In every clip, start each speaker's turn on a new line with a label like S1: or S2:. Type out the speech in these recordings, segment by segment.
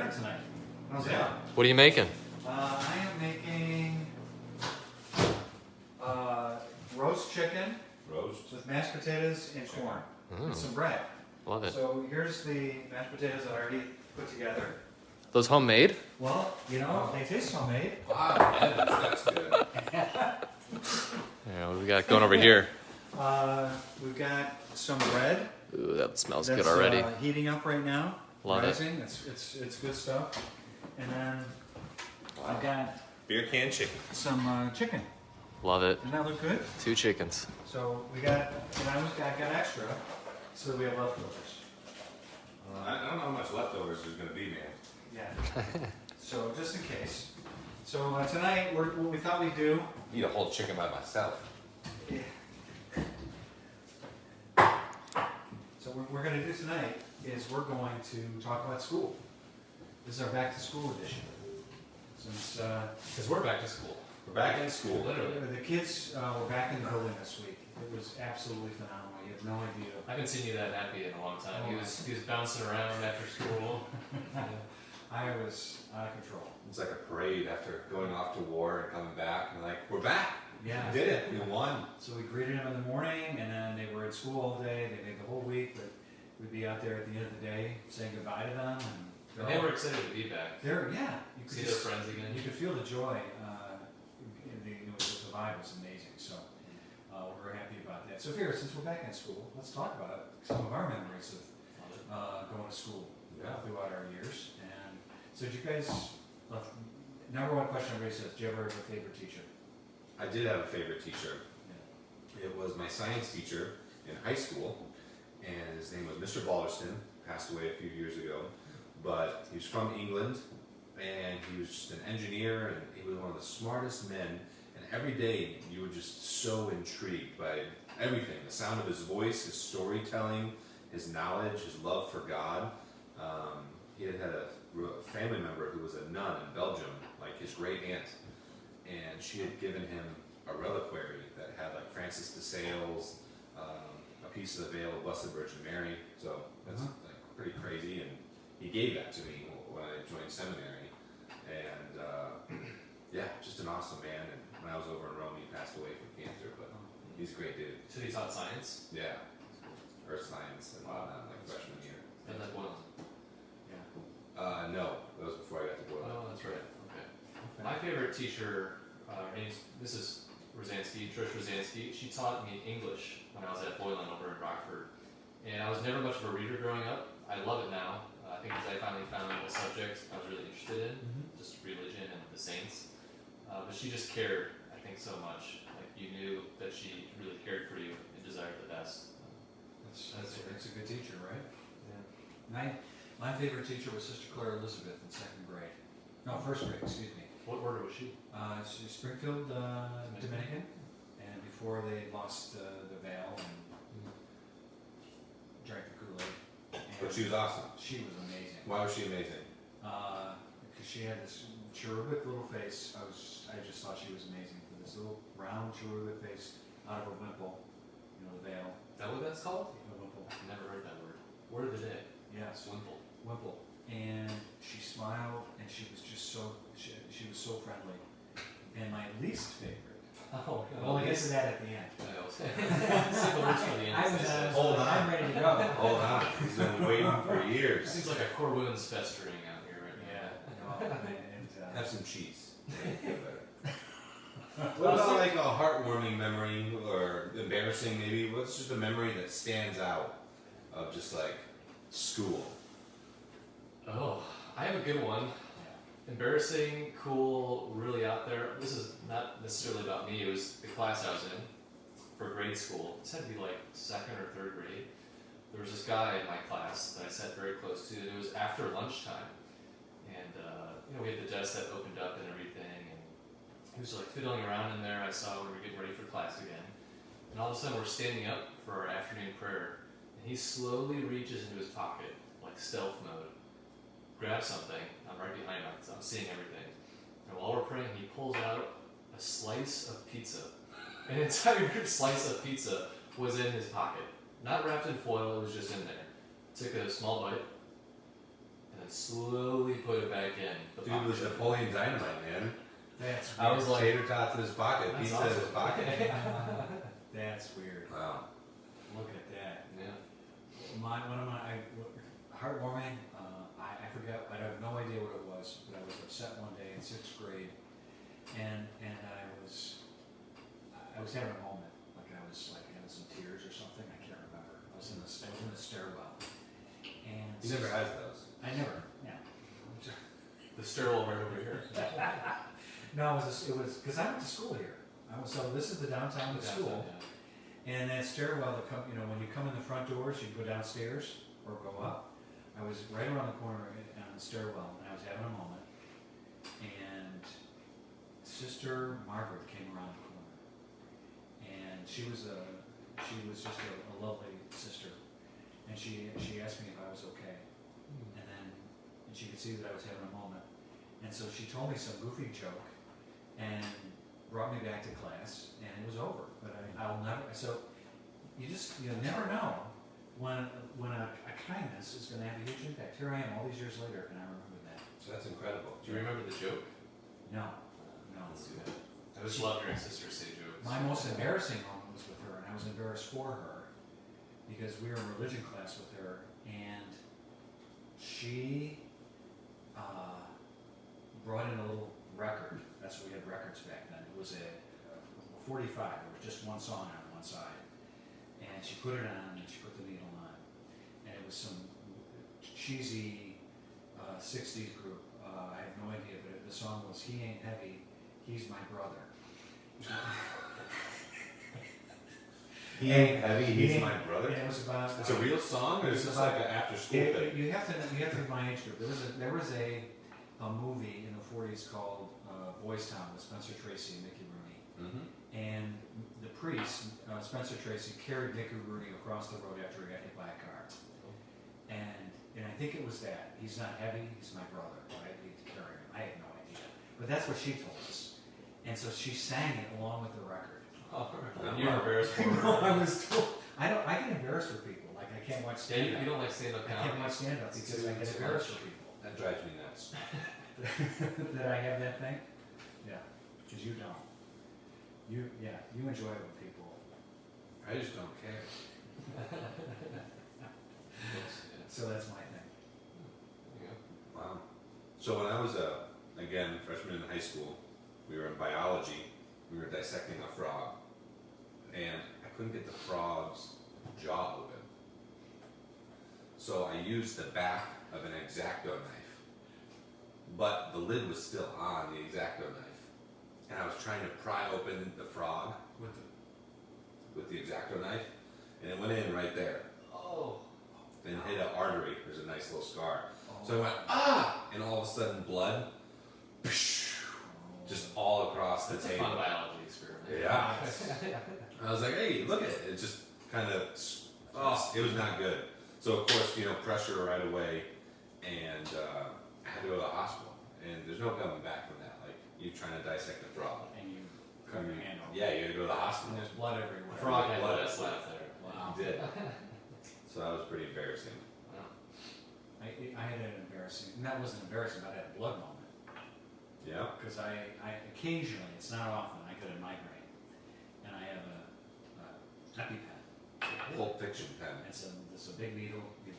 S1: dinner tonight. How's that?
S2: What are you making?
S1: I am making roast chicken with mashed potatoes and corn and some bread.
S2: Love it.
S1: So here's the mashed potatoes that I already put together.
S2: Those homemade?
S1: Well, you know, they taste homemade.
S3: Wow, that's good.
S2: Yeah, what do we got going over here?
S1: We've got some bread.
S2: Ooh, that smells
S1: That's
S2: good already.
S1: Heating up right now.
S2: Love it.
S1: rising. It's good stuff. And then I've got
S3: Beer can chicken.
S1: some chicken.
S2: Love it.
S1: Doesn't that look good?
S2: 2 chickens.
S1: So we got, and I got extra, so we have leftovers.
S3: I don't know how much leftovers there's going to be, man.
S1: Yeah. So just in case. So tonight, what we thought we'd do.
S3: Eat a whole chicken by myself.
S1: Yeah. So what we're going to do tonight is we're going to talk about school. This is our back to school edition. Since
S4: Because we're back to school.
S3: We're back in school.
S4: Literally.
S1: the kids were back in the building this week, it was absolutely phenomenal. You have no idea.
S4: I haven't seen you that happy in a long time. He was bouncing around after school.
S1: I was out of control.
S3: It's like a parade after going off to war and coming back. And like, we're back.
S1: Yeah.
S3: We did it. We won.
S1: So we greeted them in the morning, and then they were at school all day. They made the whole week, but we'd be out there at the end of the day saying goodbye to them.
S4: And they were excited to be back.
S1: Yeah. You could
S4: See their friends again.
S1: You could feel the joy. The vibe was amazing. So we're happy about that. So here, since we're back in school, let's talk about some of our memories of going to school throughout our years. And so did you guys? Number one question everybody says: do you ever have a favorite teacher?
S3: I did have a favorite teacher. It was my science teacher in high school, and his name was Mr. Balderston. Passed away a few years ago, but he was from England, and he was just an engineer, and he was one of the smartest men. And every day, you were just so intrigued by everything: the sound of his voice, his storytelling, his knowledge, his love for God. He had a family member who was a nun in Belgium, like his great aunt, and she had given him a reliquary that had like Francis de Sales, a piece of the veil of Blessed Virgin Mary. So that's like pretty crazy, and he gave that to me when I joined seminary. And just an awesome man. And when I was over in Rome, he passed away from cancer, but he's a great dude.
S4: So he taught science?
S3: Yeah, earth science and whatnot, like freshman year.
S4: And like Boylston?
S3: No, that was before I got to Boylston.
S4: Oh, that's right. Okay. My favorite teacher, her name's Mrs. Rosansky, Trish Rosansky. She taught me English when I was at Boylan over in Rockford. And I was never much of a reader growing up. I love it now. I think because I finally found a subject I was really interested in, just religion and the saints. But she just cared, I think, so much. Like, you knew that she really cared for you and desired the best.
S1: That's a good teacher, right?
S4: Yeah.
S1: My favorite teacher was Sister Claire Elizabeth in second grade. No, first grade, excuse me.
S4: What order was she?
S1: She's Springfield Dominican, and before they lost the veil and drank the Kool-Aid.
S3: But she was awesome.
S1: She was amazing.
S3: Why was she amazing?
S1: Because she had this cherubic little face. I just thought she was amazing. With this little round cherubic face out of a wimple, the veil.
S4: Is that what that's called?
S1: A wimple.
S4: I've never heard that word. Word of the day.
S1: Yes.
S4: Wimple.
S1: Wimple. And she smiled, and she was just she was so friendly. And my least favorite.
S4: Oh,
S1: Well, I guess to that at the end.
S4: Save the words for the end.
S3: Hold on.
S1: I'm ready to go.
S3: Hold on. He's been waiting for years.
S4: Seems like a core wound's festering out here right now.
S1: Yeah.
S3: Have some cheese. What about like a heartwarming memory or embarrassing maybe? What's just a memory that stands out of just like school?
S4: Oh, I have a good one. Embarrassing, cool, really out there. This is not necessarily about me. It was the class I was in for grade school. This had to be like second or third grade. There was this guy in my class that I sat very close to. And it was after lunchtime, and we had the desk that opened up and everything. And he was like fiddling around in there. I saw when we were getting ready for class again, and all of a sudden we're standing up for our afternoon prayer, and he slowly reaches into his pocket, like stealth mode, grabs something. I'm right behind him, so I'm seeing everything. And while we're praying, he pulls out a slice of pizza. An entire slice of pizza was in his pocket. Not wrapped in foil, it was just in there. Took a small bite, and then slowly put it back in. The
S3: Dude was
S4: pocket.
S3: Napoleon Dynamite, man.
S1: That's
S4: I was like,
S3: Tater tots in his pocket,
S4: That's
S3: pizza in his
S4: awesome.
S3: pocket.
S1: that's weird.
S3: Wow.
S1: Look at that.
S4: yeah.
S1: One of my heartwarming. I forget. I have no idea what it was, but I was upset one day in 6th grade, and I was having a moment, like I was having some tears or something. I can't remember. I was in the stairwell, and
S3: He never has those.
S1: I never. Yeah.
S4: The stairwell right over here.
S1: No, it was because I went to school here. So this is the downtown of the school.
S4: Yeah.
S1: And that stairwell that when you come in the front doors, you go downstairs or go up. I was right around the corner on the stairwell, and I was having a moment. And Sister Margaret came around the corner, and she was just a lovely sister. And she asked me if I was okay, and she could see that I was having a moment. And so she told me some goofy joke, and brought me back to class, and it was over. But I'll never. So you never know when a kindness is going to have a huge impact. Here I am, all these years later, and I remember that.
S3: So that's incredible.
S4: Do you remember the joke?
S1: No.
S4: Let's do that. I just love hearing sisters say jokes.
S1: My most embarrassing moment was with her, and I was embarrassed for her because we were in religion class with her, and she brought in a little record. That's what we had records back then. It was a 45. There was just one song on one side, and she put it on, and she put the needle on, and it was some cheesy 60s group. I have no idea, but the song was "He Ain't Heavy, He's My Brother."
S3: He ain't heavy, he's my brother.
S1: And it was about.
S3: It's a real song, or is this like an after school thing?
S1: You have to be my age group. There was a movie in the 40s called Boys Town with Spencer Tracy and Mickey Rooney.
S3: Mm-hmm.
S1: And the priest, Spencer Tracy, carried Mickey Rooney across the road after he got hit by a car. And I think it was that. He's not heavy, he's my brother. I need to carry him. I have no idea. But that's what she told us. And so she sang it along with the record.
S4: Oh, you're embarrassed for her.
S1: No, I was told. I get embarrassed for people. Like I can't watch
S4: Yeah,
S1: stand-up.
S4: you don't like stand-up
S1: I can't
S4: comedy.
S1: watch stand-up because I get embarrassed for people.
S3: That drives me nuts.
S1: That I have that thing? Yeah, because you don't. You enjoy it with people.
S3: I just don't care.
S1: So that's my thing.
S3: Wow. So when I was again freshman in high school, we were in biology. We were dissecting a frog, and I couldn't get the frog's jaw open. So I used the back of an X-Acto knife, but the lid was still on the X-Acto knife, and I was trying to pry open the frog with the X-Acto knife, and it went in right there.
S4: Oh.
S3: Then hit an artery. There's a nice little scar. So I went, ah! And all of a sudden, blood, just all across the
S4: That's a
S3: table.
S4: fun biology experiment.
S3: Yeah. I was like, hey, look at it. It just kind of, it was not good. So, of course, pressure right away. And I had to go to the hospital. And there's no coming back from that. Like, you trying to dissect a frog.
S1: And you cut your hand off.
S3: Yeah, you had to go to the
S1: And
S3: hospital.
S1: there's blood everywhere.
S4: Frog had
S3: Blood.
S4: less left there.
S1: Wow.
S3: You did. So that was pretty embarrassing.
S4: Wow.
S1: I had an embarrassing, and that wasn't embarrassing, but I had a blood moment.
S3: Yeah.
S1: Because I occasionally, it's not often, I get a migraine, and I have a EpiPen.
S3: Pulp Fiction pen.
S1: It's a big needle, you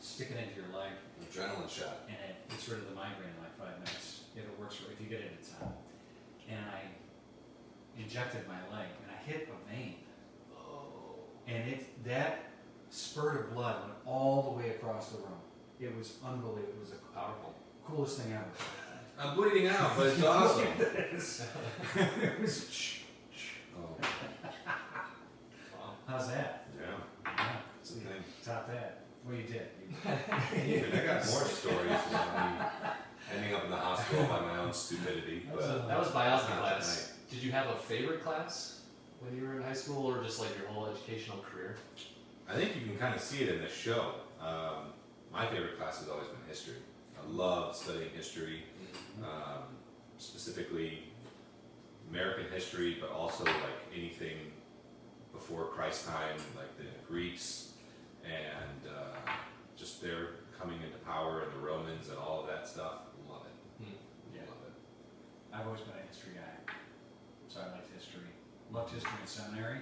S1: stick it into your leg,
S3: Adrenaline shot.
S1: and it gets rid of the migraine in like 5 minutes. If it works, if you get it in time. And I injected my leg, and I hit a vein.
S4: Oh.
S1: And that spurt of blood went all the way across the room. It was unbelievable. It was the
S4: Powerful.
S1: coolest thing ever.
S3: I'm bleeding out, but it's awesome.
S1: It was.
S3: Oh,
S4: Wow.
S1: How's that?
S3: yeah.
S1: Yeah.
S3: It's a thing.
S1: Top that. Well, you did.
S3: Dude, I got more stories about me ending up in the hospital by my own stupidity. But
S4: That was biology
S3: not
S4: class. Did you have a favorite class when you were in high school, or just like your whole educational career?
S3: I think you can kind of see it in this show. My favorite class has always been history. I love studying history, specifically American history, but also like anything before Christ time, like the Greeks, and just their coming into power and the Romans and all of that stuff. Love it.
S1: Yeah.
S3: Love it.
S1: I've always been a history guy, so I liked history. Loved history in seminary.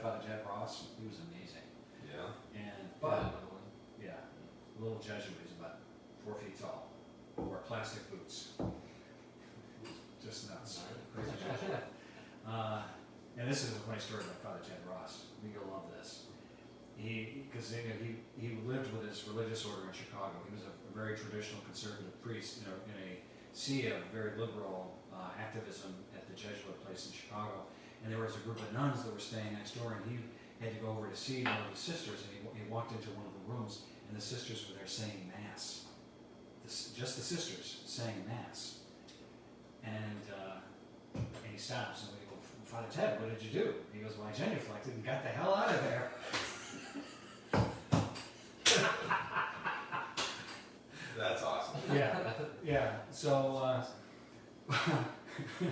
S1: Father Ted Ross, he was amazing.
S3: Yeah.
S1: And
S4: Yeah,
S1: but yeah, little Jesuit is about 4 feet tall. Wore plastic boots. Just nuts. Crazy Jesuit. And this is a funny story about Father Ted Ross. You'll love this. Because he lived with his religious order in Chicago. He was a very traditional conservative priest, in a sea of very liberal activism at the Jesuit place in Chicago. And there was a group of nuns that were staying next door, and he had to go over to see one of the sisters, and he walked into one of the rooms, and the sisters were there saying Mass. Just the sisters saying Mass. And he stops, and we go, Father Ted, what did you do? He goes, well, I genuflected and got the hell out of there.
S3: That's awesome.
S1: Yeah. So,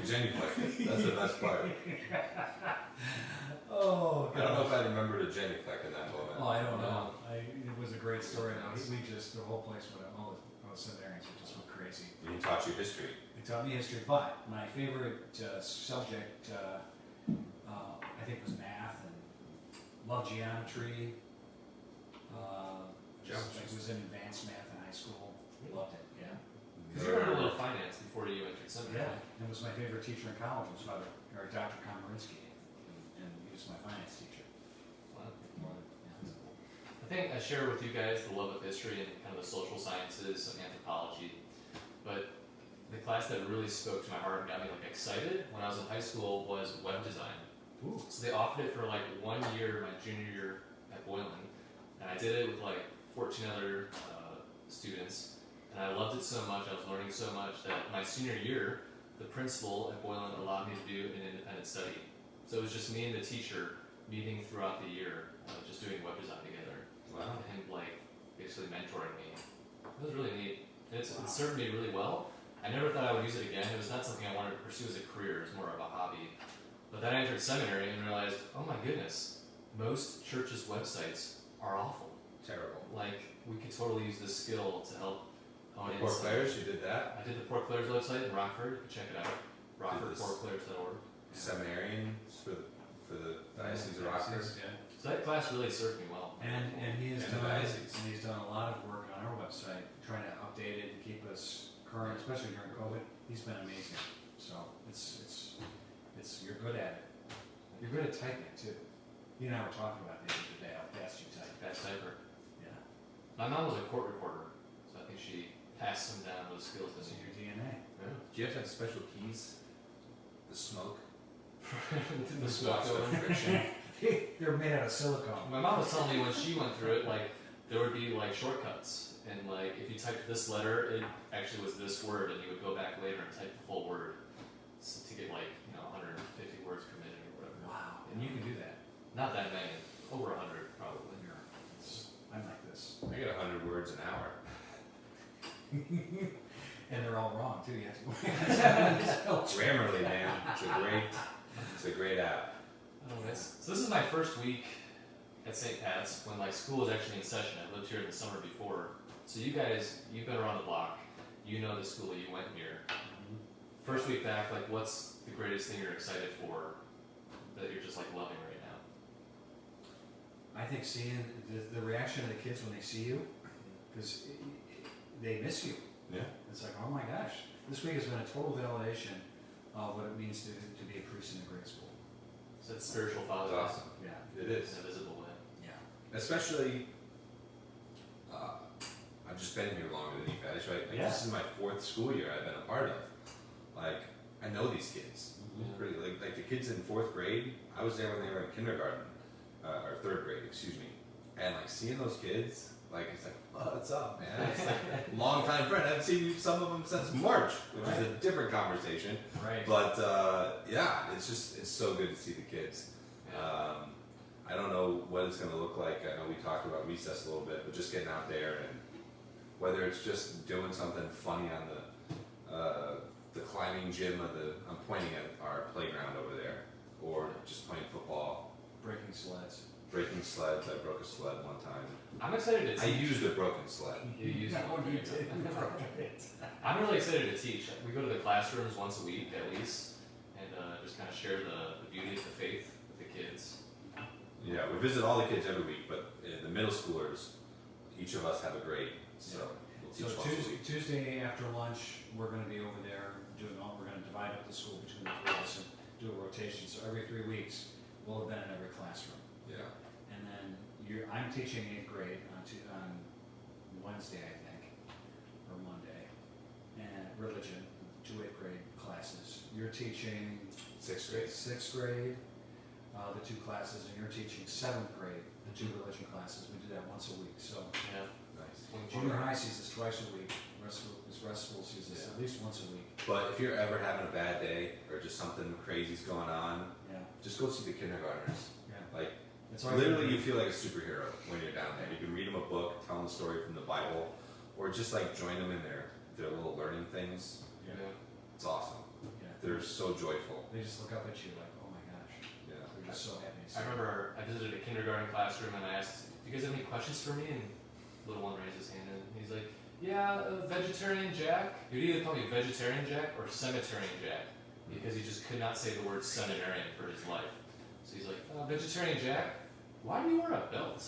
S3: Genuflect. That's the best part.
S1: oh,
S3: I don't know if I remember to genuflect in that moment.
S1: Oh, I don't know. It was a great story. The whole place went, all the seminarians just went crazy.
S3: And he taught you history.
S1: They taught me history, but my favorite subject, I think, was math, and loved geometry. It was in advanced math in high school. Loved it, yeah.
S4: Because you learned a little finance before you entered seminary.
S1: Yeah, it was my favorite teacher in college was Dr. Komarinsky, and he was my finance teacher.
S4: Wow.
S1: Yeah.
S4: I think I share with you guys the love of history and kind of the social sciences, some anthropology. But the class that really spoke to my heart and got me excited when I was in high school was web design.
S1: Ooh.
S4: So they offered it for 1 year, my junior year at Boylan, and I did it with 14 other students. And I loved it so much, I was learning so much that my senior year, the principal at Boylan allowed me to do an independent study. So it was just me and the teacher meeting throughout the year, just doing web design together.
S3: Wow.
S4: And him basically mentoring me. It was really neat. And it served me really well. I never thought I would use it again. It was not something I wanted to pursue as a career, it was more of a hobby. But then I entered seminary and realized, oh my goodness, most churches' websites are awful.
S3: Terrible.
S4: We could totally use this skill to help hone in.
S3: Poor players, you did that.
S4: I did the Port Clares website in Rockford. You can check it out. RockfordPortClares.org.
S3: Seminarians for the Diocese of Rockford.
S1: Yeah.
S4: So that class really served me well.
S1: And he's
S3: And the diocese.
S1: done a lot of work on our website, trying to update it and keep us current, especially during COVID. He's been amazing. So it's you're good at it. You're good at typing too. You and I were talking about the other day how fast you type.
S4: Fast typer.
S1: Yeah,
S4: My mom was a court reporter, so I think she passed some down those skills to
S1: this is
S4: me.
S1: your DNA.
S4: Yeah.
S3: Do you have to have special keys? The smoke?
S4: The swatch
S3: Watch the
S4: over.
S3: friction.
S1: They're made out of silicone.
S4: My mom was telling me when she went through it, there would be shortcuts, and if you typed this letter, it actually was this word, and you would go back later and type the full word to get 150 words per minute or whatever.
S1: Wow, and you can do that.
S4: Not that many, over 100 probably.
S1: I'm like this,
S3: I get 100 words an hour.
S1: and they're all wrong too. You have to.
S3: Grammarly, man. It's a great app.
S4: Oh, nice. So this is my first week at St. Pat's when school is actually in session. I lived here in the summer before. So you guys, you've been around the block. You know the school, you went here. First week back, what's the greatest thing you're excited for that you're just loving right now?
S1: I think seeing the reaction of the kids when they see you, because they miss you.
S3: Yeah.
S1: It's oh my gosh, this week has been a total validation of what it means to be a priest in a grade school.
S4: So it's spiritual father.
S3: It's awesome.
S1: Yeah.
S3: It is.
S4: In a visible way.
S1: Yeah.
S3: Especially, I've just been here longer than you guys, right?
S1: Yeah.
S3: This is my 4th school year I've been a part of. I know these kids.
S4: Mhm.
S3: Pretty, the kids in 4th grade, I was there when they were in kindergarten, or 3rd grade, excuse me. And seeing those kids, it's what's up, man? It's long time friend. I've seen some of them since March, which is a different conversation.
S1: Right.
S3: But yeah, it's so good to see the kids. I don't know what it's going to look like. I know we talked about recess a little bit, but just getting out there and whether it's just doing something funny on the climbing gym I'm pointing at our playground over there, or just playing football.
S1: Breaking sleds.
S3: breaking sleds. I broke a sled one time.
S4: I'm excited to
S3: I
S4: teach.
S3: used a broken sled.
S4: You used
S1: No,
S4: it.
S1: you didn't.
S4: I'm really excited to teach. We go to the classrooms once a week at least, and just kind of share the beauty of the faith with the kids.
S3: Yeah, we visit all the kids every week, but the middle schoolers, each of us have a grade, so we'll
S1: So
S3: teach once a week.
S1: Tuesday after lunch, we're gonna be over there we're gonna divide up the school between the three of us and do a rotation. So every 3 weeks, we'll have been in every classroom.
S3: Yeah.
S1: And then I'm teaching 8th grade on Wednesday, I think, or Monday, and religion, 2 8th grade classes. You're teaching
S3: 6th grade.
S1: 6th grade, the 2 classes, and you're teaching 7th grade, the 2 religion classes. We do that once a week. So
S4: Yeah.
S3: Nice.
S1: junior high sees us twice a week. Rest of school sees us at least once a week.
S3: But if you're ever having a bad day or just something crazy's going on,
S1: Yeah,
S3: just go see the kindergartners.
S1: yeah.
S3: Like,
S1: It's all
S3: literally, you feel like a superhero when you're down there. You can read them a book, tell them a story from the Bible, or just like join them in their little learning things.
S1: Yeah,
S3: It's awesome.
S1: yeah.
S3: They're so joyful.
S1: They just look up at you like, oh my gosh.
S3: Yeah.
S1: They're just so happy to see
S4: I
S1: you.
S4: remember I visited a kindergarten classroom and I asked, "Do you guys have any questions for me?" And little one raised his hand and he's like, "Yeah, vegetarian Jack." He would either call me vegetarian Jack or cemeterian Jack because he just could not say the word seminarian for his life. So he's like, "Vegetarian Jack, why do you wear a belt?"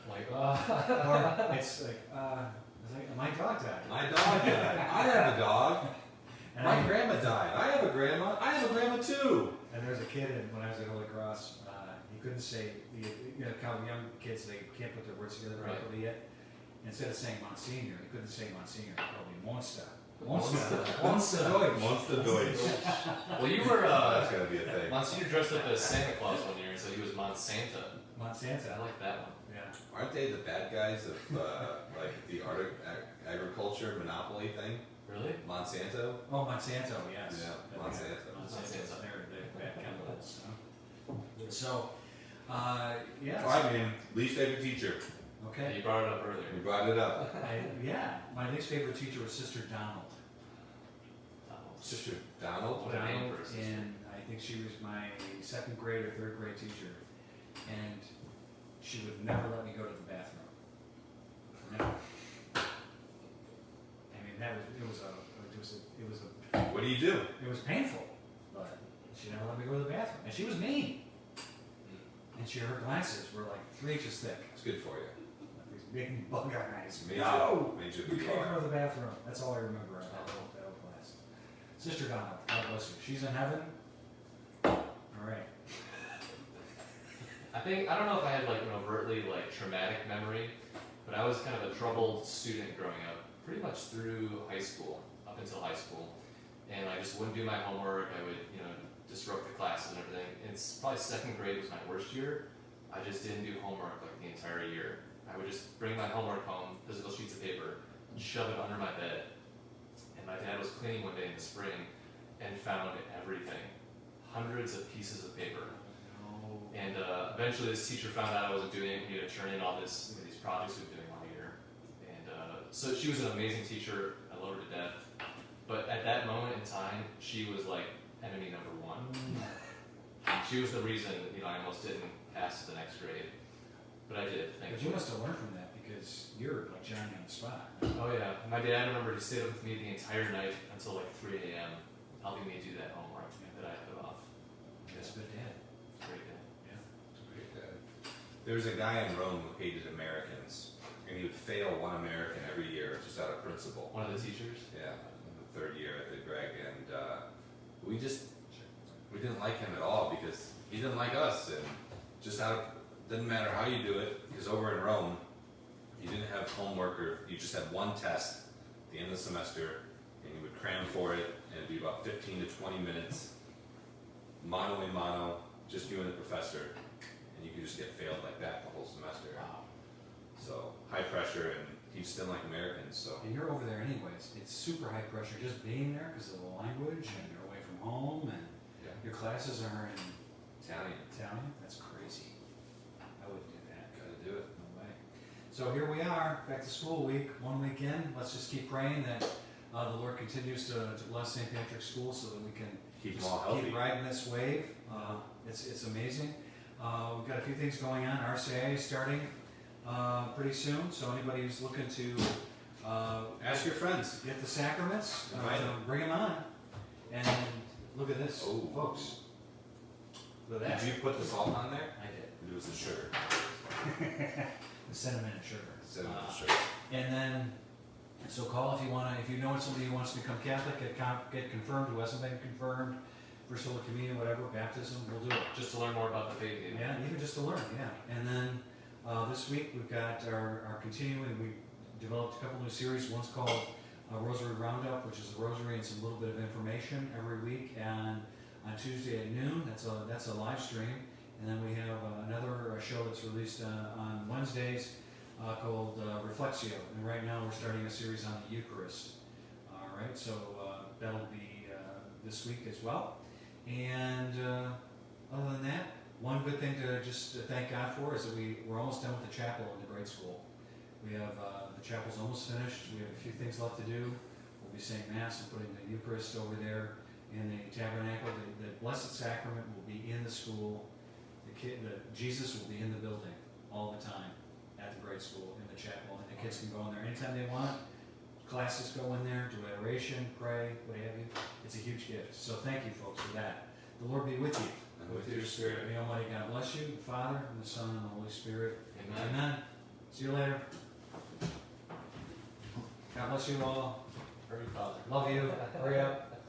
S4: Like,
S1: Or it's like, my dog died.
S3: My dog died. I have a dog.
S1: And
S3: My grandma died. I have a grandma. I have a grandma too.
S1: And there was a kid when I was at Holy Cross, he couldn't say, kind of young kids, they can't put their words together
S4: Right.
S1: properly yet. Instead of saying Monsignor, he couldn't say Monsignor, he called me Monster.
S4: Monster.
S1: Monster Deutsch.
S3: Monster Deutsch.
S4: well, you were,
S3: That's gotta be a thing.
S4: Monsignor dressed up as Santa Claus one year, so he was Monsanta.
S1: Monsanto.
S4: I like that one.
S1: Yeah.
S3: Aren't they the bad guys of like the agriculture monopoly thing?
S4: Really?
S3: Monsanto?
S1: Oh, Monsanto, yes.
S3: Yeah, Monsanto.
S1: Monsanto's they're bad chemicals. So, yeah.
S3: Oh, I mean, least favorite teacher.
S1: Okay.
S4: You brought it up earlier.
S3: We brought it up.
S1: Yeah, my least favorite teacher was Sister Donald.
S3: Sister Donald.
S4: What a name
S1: Donald,
S4: for a sister.
S1: and I think she was my 2nd grade or 3rd grade teacher, and she would never let me go to the bathroom. Never. I mean, it was
S3: What do you do?
S1: it was painful, but she never let me go to the bathroom, and she was mean. And her glasses were like 3 inches thick,
S3: It's good for you.
S1: like these big bug-eye eyes.
S3: Made
S1: No,
S3: you
S1: you
S3: who you
S1: can't go
S3: are.
S1: to the bathroom. That's all I remember of that old class. Sister Donald, God bless her. She's in heaven. All right.
S4: I don't know if I had like an overtly like traumatic memory, but I was kind of a troubled student growing up, pretty much through high school, up until high school. And I just wouldn't do my homework. I would, disrupt the classes and everything. And it's probably 2nd grade was my worst year. I just didn't do homework like the entire year. I would just bring my homework home, physical sheets of paper, and shove it under my bed. And my dad was cleaning one day in the spring and found everything, hundreds of pieces of paper. And eventually this teacher found out I wasn't doing it. He had to turn in all these projects we've been doing all year. And so she was an amazing teacher. I love her to death. But at that moment in time, she was like enemy number 1. She was the reason, I almost didn't pass the next grade. But I did,
S1: But
S4: thankfully.
S1: you must have learned from that because you're like Johnny on the spot.
S4: Oh yeah. My dad, I remember he stayed up with me the entire night until like 3 a.m. helping me do that homework that I put off.
S1: That's a good dad.
S4: Great dad.
S3: There was a guy in Rome who hated Americans, and he would fail one American every year just out of principle.
S4: One of the teachers?
S3: Yeah, in the 3rd year at the Greg, and we didn't like him at all because he didn't like us, and just didn't matter how you do it, because over in Rome, you didn't have homework, or you just had one test at the end of the semester, and you would cram for it, and it'd be about 15 to 20 minutes, mano a mano, just you and the professor, and you could just get failed like that the whole semester.
S1: Wow.
S3: So high pressure, and he just didn't like Americans, so.
S1: And you're over there anyways. It's super high pressure just being there because of the language and you're away from home and
S3: Yeah.
S1: your classes are in
S3: Italian.
S1: Italian. That's crazy. I wouldn't do that.
S3: Gotta do it.
S1: No way. So here we are, back to school week, 1 week in. Let's just keep praying that the Lord continues to bless St. Patrick's School so that we can
S3: Keep them
S1: just
S3: all healthy.
S1: keep riding this wave. It's amazing. We've got a few things going on. RCIA is starting pretty soon, so anybody who's looking to
S3: Ask your friends.
S1: get the sacraments,
S3: Invite 'em.
S1: bring them on. And look at this,
S3: Oh.
S1: folks. Look at that.
S3: Did you put the salt on there?
S1: I did.
S3: It was the sugar.
S1: The cinnamon and sugar.
S3: Cinnamon sugar.
S1: And then, so call if you want to, if you know somebody who wants to become Catholic, get confirmed, who hasn't been confirmed, First Holy Communion, whatever, baptism, we'll do it.
S4: Just to learn more about the faith. Even.
S1: Yeah, even just to learn, yeah. And then this week we've got our continuing, we developed a couple new series. One's called Rosary Roundup, which is a rosary and some little bit of information every week. And on Tuesday at noon, that's a live stream. And then we have another show that's released on Wednesdays called Reflexio. And right now we're starting a series on the Eucharist. All right, so that'll be this week as well. And other than that, one good thing to just thank God for is that we're almost done with the chapel in the grade school. We have the chapel's almost finished. We have a few things left to do. We'll be saying Mass and putting the Eucharist over there in the tabernacle. The Blessed Sacrament will be in the school. Jesus will be in the building all the time at the grade school in the chapel, and the kids can go in there anytime they want. Classes go in there, do adoration, pray, what have you. It's a huge gift. So thank you, folks, for that. The Lord be with you.
S3: And with your spirit.
S1: May Almighty God bless you, the Father, and the Son, and the Holy Spirit.
S4: Amen.
S1: Amen. See you later. God bless you all.
S4: Hurry, Father.
S1: Love you. Hurry up.